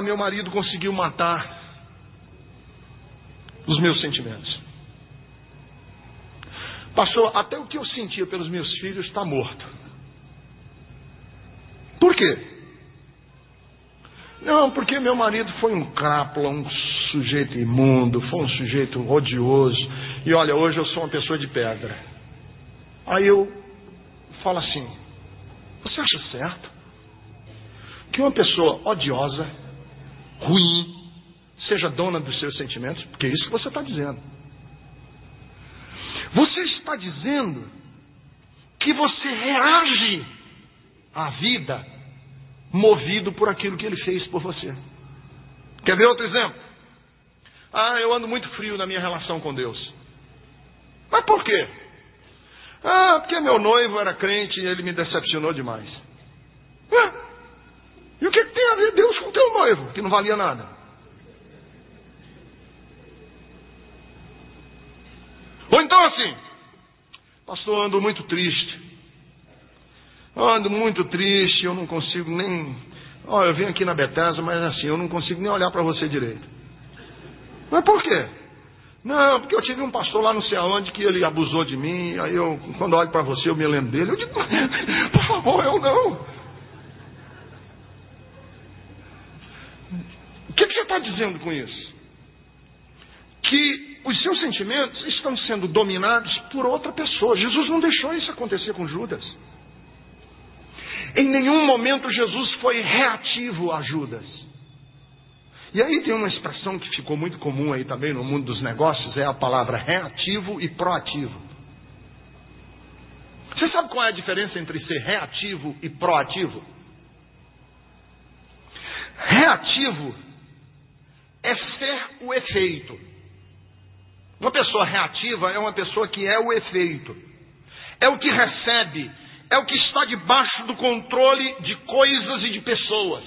Meu marido conseguiu matar os meus sentimentos. Pastor, até o que eu sentia pelos meus filhos está morto. Por quê? Não, porque meu marido foi um crápula, um sujeito imundo, foi um sujeito odioso. E olha, hoje eu sou uma pessoa de pedra. Aí eu falo assim: você acha certo que uma pessoa odiosa, ruim, seja dona dos seus sentimentos? Porque é isso que você está dizendo. Você está dizendo que você reage à vida movido por aquilo que ele fez por você. Quer ver outro exemplo? Eu ando muito frio na minha relação com Deus. Mas por quê? Porque meu noivo era crente e ele me decepcionou demais. E o que tem a ver Deus com teu noivo, que não valia nada? Ou então assim: pastor, ando muito triste. Eu não consigo nem... eu venho aqui na Bethesda, mas assim, eu não consigo nem olhar para você direito. Mas por quê? Não, porque eu tive um pastor lá não sei aonde que ele abusou de mim. Aí eu, quando olho para você, eu me lembro dele. Eu digo: por favor, eu não. O que você está dizendo com isso? Que os seus sentimentos estão sendo dominados por outra pessoa. Jesus não deixou isso acontecer com Judas. Em nenhum momento Jesus foi reativo a Judas. E aí tem uma expressão que ficou muito comum aí também no mundo dos negócios, é a palavra reativo e proativo. Você sabe qual é a diferença entre ser reativo e proativo? Reativo é ser o efeito. Uma pessoa reativa é uma pessoa que é o efeito. É o que recebe, é o que está debaixo do controle de coisas e de pessoas.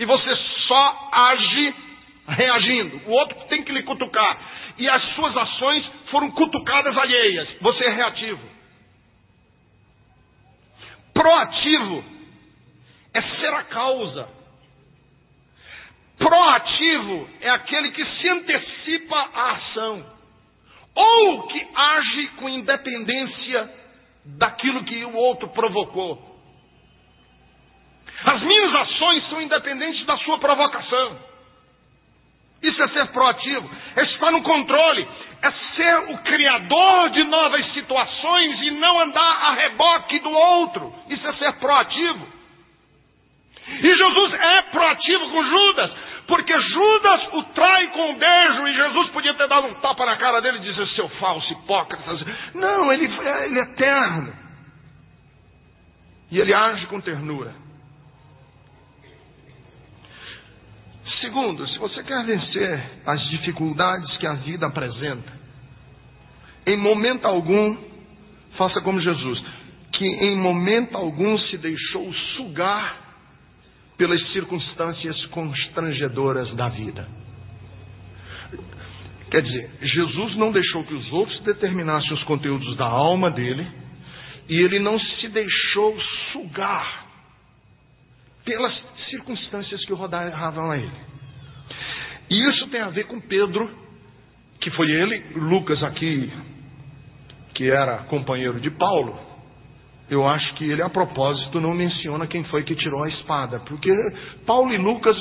E você só age reagindo. O outro tem que lhe cutucar. E as suas ações foram cutucadas alheias. Você é reativo. Proativo é ser a causa. Proativo é aquele que se antecipa à ação. Ou que age com independência daquilo que o outro provocou. As minhas ações são independentes da sua provocação. Isso é ser proativo, é estar no controle, é ser o criador de novas situações e não andar a reboque do outro. Isso é ser proativo. E Jesus é proativo com Judas, porque Judas o trai com um beijo e Jesus podia ter dado um tapa na cara dele e dizer: seu falso hipócrita. Não, ele é eterno. E ele age com ternura. Segundo, se você quer vencer as dificuldades que a vida apresenta, em momento algum, faça como Jesus, que em momento algum se deixou sugar pelas circunstâncias constrangedoras da vida. Quer dizer, Jesus não deixou que os outros determinassem os conteúdos da alma dele, e ele não se deixou sugar pelas circunstâncias que o rodeavam a ele. E isso tem a ver com Pedro, que foi ele, Lucas aqui, que era companheiro de Paulo. Eu acho que ele, a propósito, não menciona quem foi que tirou a espada, porque Paulo e Lucas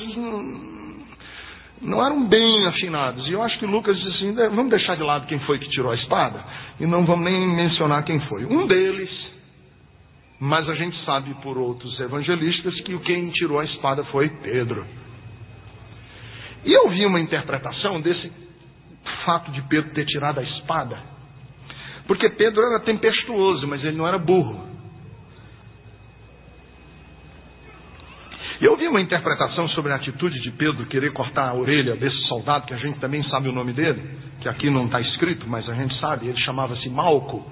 não eram bem afinados. E eu acho que Lucas disse assim: vamos deixar de lado quem foi que tirou a espada, e não vamos nem mencionar quem foi. Um deles, mas a gente sabe por outros evangelistas que quem tirou a espada foi Pedro. E eu vi uma interpretação desse fato de Pedro ter tirado a espada, porque Pedro era tempestuoso, mas ele não era burro. E eu vi uma interpretação sobre a atitude de Pedro querer cortar a orelha desse soldado, que a gente também sabe o nome dele, que aqui não está escrito, mas a gente sabe, ele chamava-se Malco.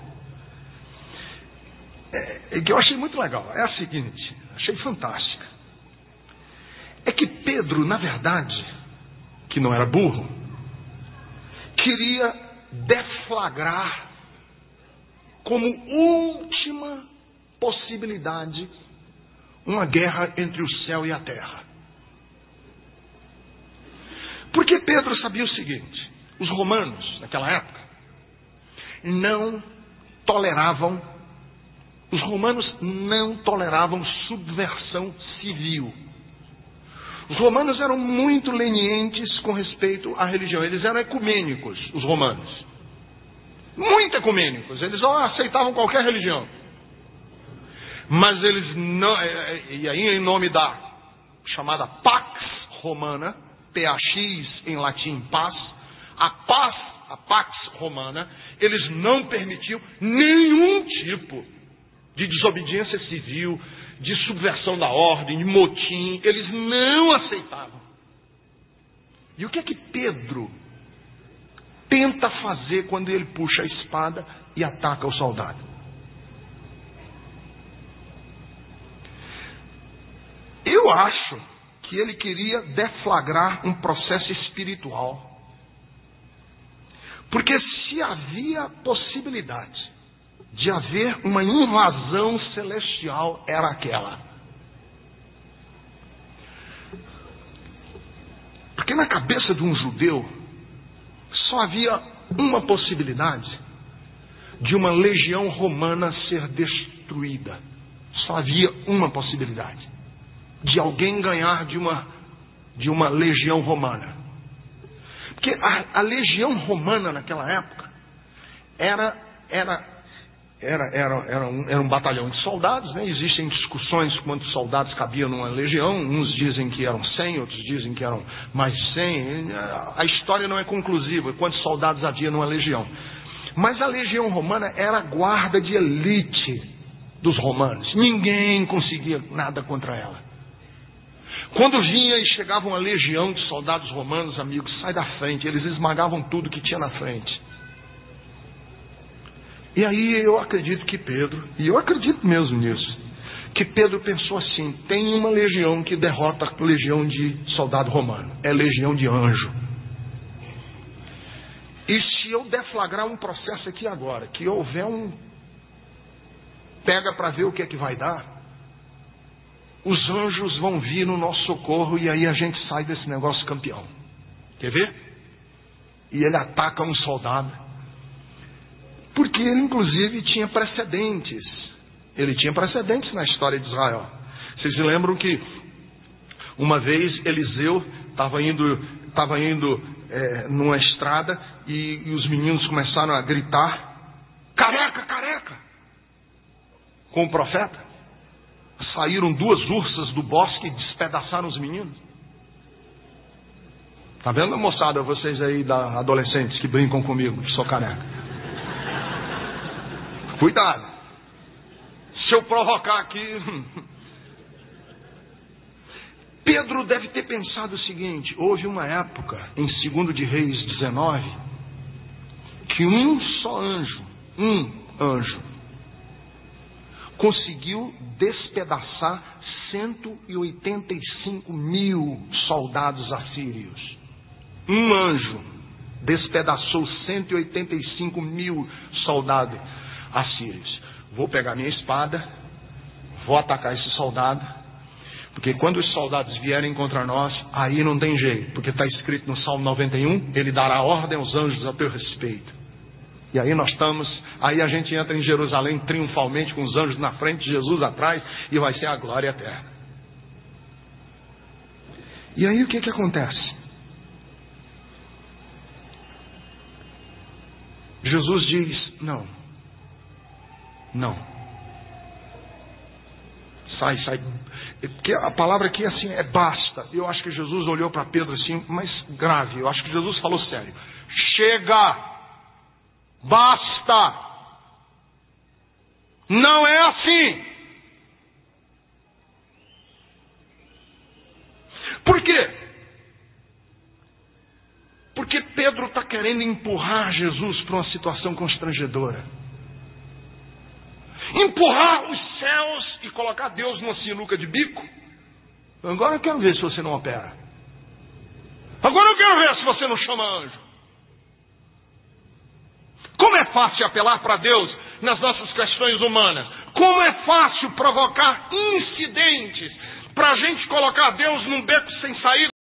Que eu achei muito legal. É a seguinte, achei fantástica. É que Pedro, na verdade, que não era burro, queria deflagrar como última possibilidade uma guerra entre o céu e a terra. Porque Pedro sabia o seguinte: os romanos, naquela época, não toleravam subversão civil. Os romanos eram muito lenientes com respeito à religião. Eles eram ecumênicos, os romanos. Muito ecumênicos. Eles aceitavam qualquer religião. Mas eles não... E aí, em nome da chamada Pax Romana, PAX em latim, paz, a Pax Romana, eles não permitiam nenhum tipo de desobediência civil, de subversão da ordem, de motim. Eles não aceitavam. E o que é que Pedro tenta fazer quando ele puxa a espada e ataca o soldado? Eu acho que ele queria deflagrar um processo espiritual. Porque se havia possibilidade de haver uma invasão celestial, era aquela. Porque na cabeça de um judeu só havia uma possibilidade de uma legião romana ser destruída. Só havia uma possibilidade de alguém ganhar de uma legião romana. Porque a legião romana naquela época era um batalhão de soldados, né? Existem discussões quantos soldados cabiam numa legião. Uns dizem que eram 100, outros dizem que eram mais de 100. A história não é conclusiva quantos soldados havia numa legião. Mas a legião romana era a guarda de elite dos romanos. Ninguém conseguia nada contra ela. Quando vinha e chegava uma legião de soldados romanos, amigos, sai da frente. Eles esmagavam tudo que tinha na frente. E aí eu acredito que Pedro, e eu acredito mesmo nisso, que Pedro pensou assim: tem uma legião que derrota a legião de soldado romano. É legião de anjo. E se eu deflagrar um processo aqui agora, que houver pega para ver o que é que vai dar, os anjos vão vir no nosso socorro e aí a gente sai desse negócio campeão. Quer ver? E ele ataca um soldado. Porque ele, inclusive, tinha precedentes. Ele tinha precedentes na história de Israel. Vocês se lembram que uma vez Eliseu estava indo numa estrada e os meninos começaram a gritar: careca, careca! Com o profeta. Saíram 2 ursas do bosque e despedaçaram os meninos. Tá vendo, moçada, vocês aí adolescentes que brincam comigo, que sou careca? Cuidado. Se eu provocar aqui... Pedro deve ter pensado o seguinte: houve uma época, em 2 de Reis 19, que um anjo, conseguiu despedaçar 185 mil soldados assírios. Um anjo despedaçou 185 mil soldados assírios. Vou pegar minha espada, vou atacar esse soldado, porque quando os soldados vierem contra nós, aí não tem jeito, porque está escrito no Salmo 91, ele dará ordem aos anjos a teu respeito. E aí aí a gente entra em Jerusalém triunfalmente, com os anjos na frente, Jesus atrás, e vai ser a glória eterna. E aí o que acontece? Jesus diz: não. Sai. Porque a palavra aqui assim é basta. Eu acho que Jesus olhou para Pedro assim, mas grave. Eu acho que Jesus falou sério: chega! Basta! Não é assim! Por quê? Porque Pedro está querendo empurrar Jesus para uma situação constrangedora. Empurrar os céus e colocar Deus numa sinuca de bico. Agora eu quero ver se você não opera. Agora eu quero ver se você não chama anjo. Como é fácil apelar para Deus nas nossas questões humanas. Como é fácil provocar incidentes para a gente colocar Deus num beco sem saída.